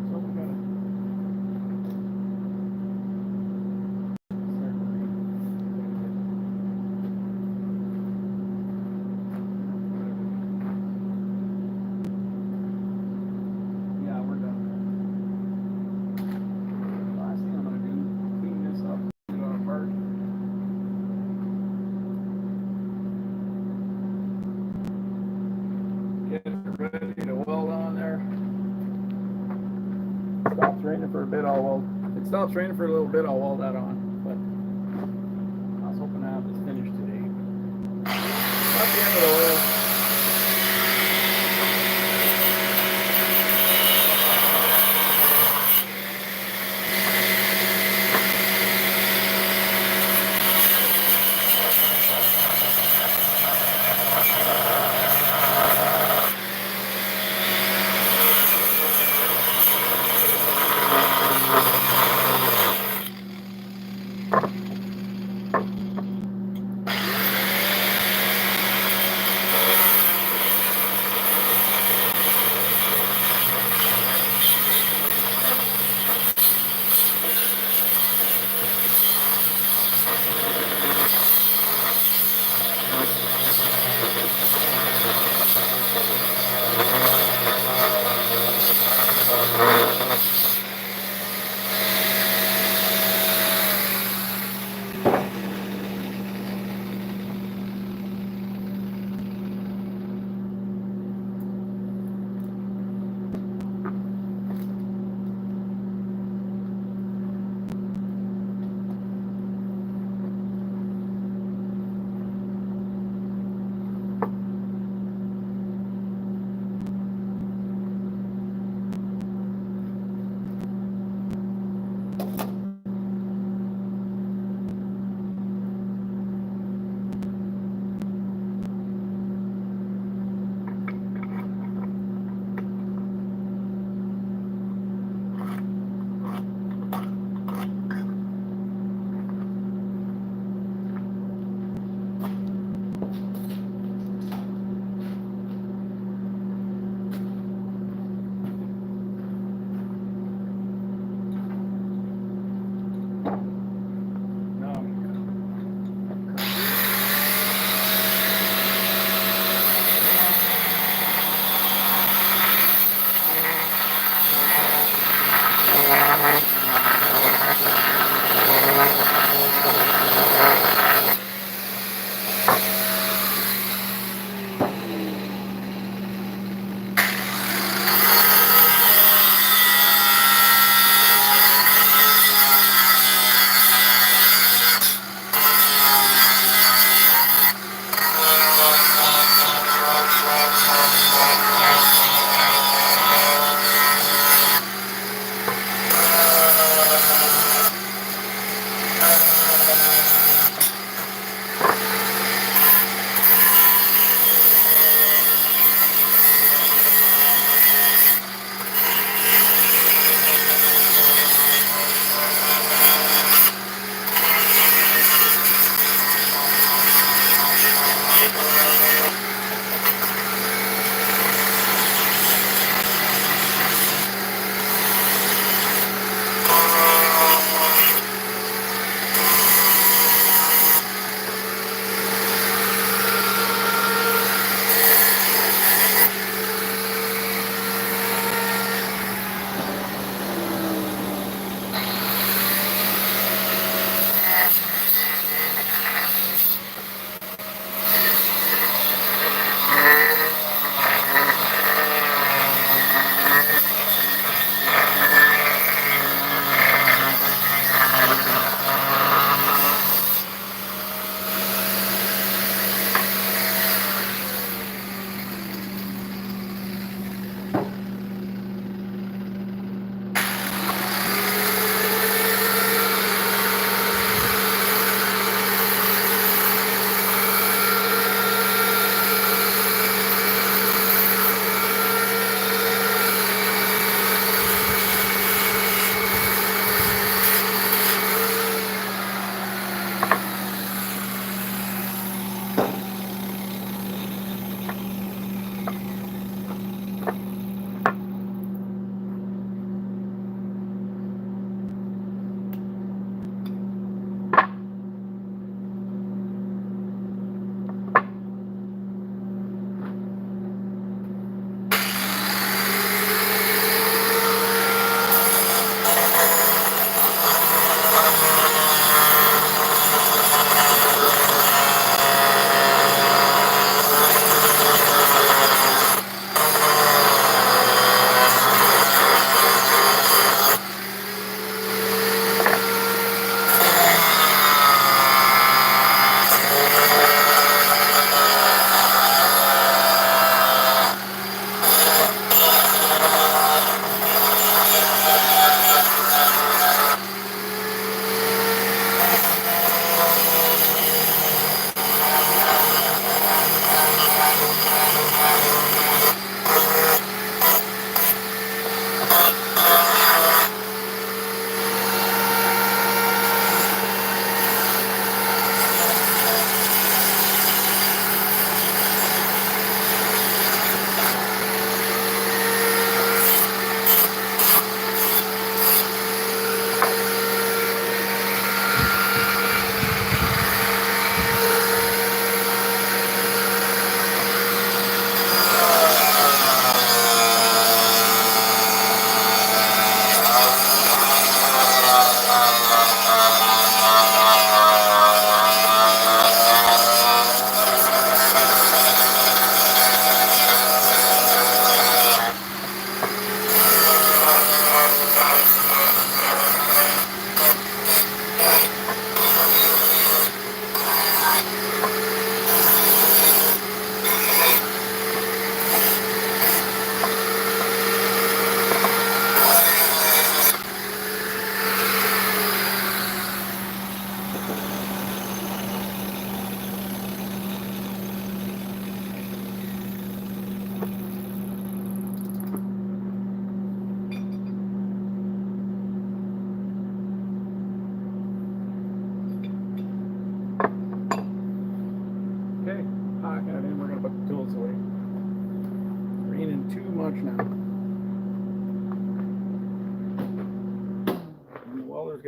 So we gotta start the yeah, we're done. Last thing I'm gonna do, clean this up, get it all apart.
for a bit, I'll weld. If it stops raining for a little bit, I'll weld that on. But I was hoping to have this finished today. That's the end of the oil.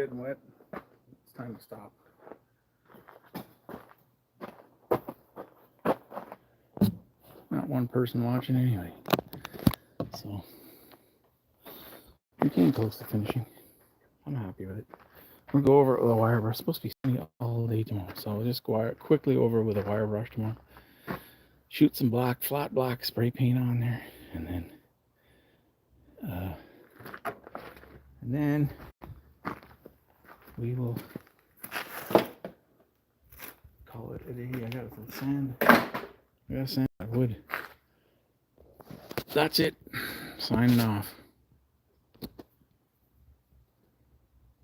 getting wet. It's time to stop.
Not one person watching anyway. So we came close to finishing. I'm happy with it. We'll go over it with a wire brush. It's supposed to be sunny all day tomorrow, so we'll just go quickly over with a wire brush tomorrow. Shoot some flat black spray paint on there, and then we will call it a day. I got some sand. I got sand. I would. That's it. Signing off.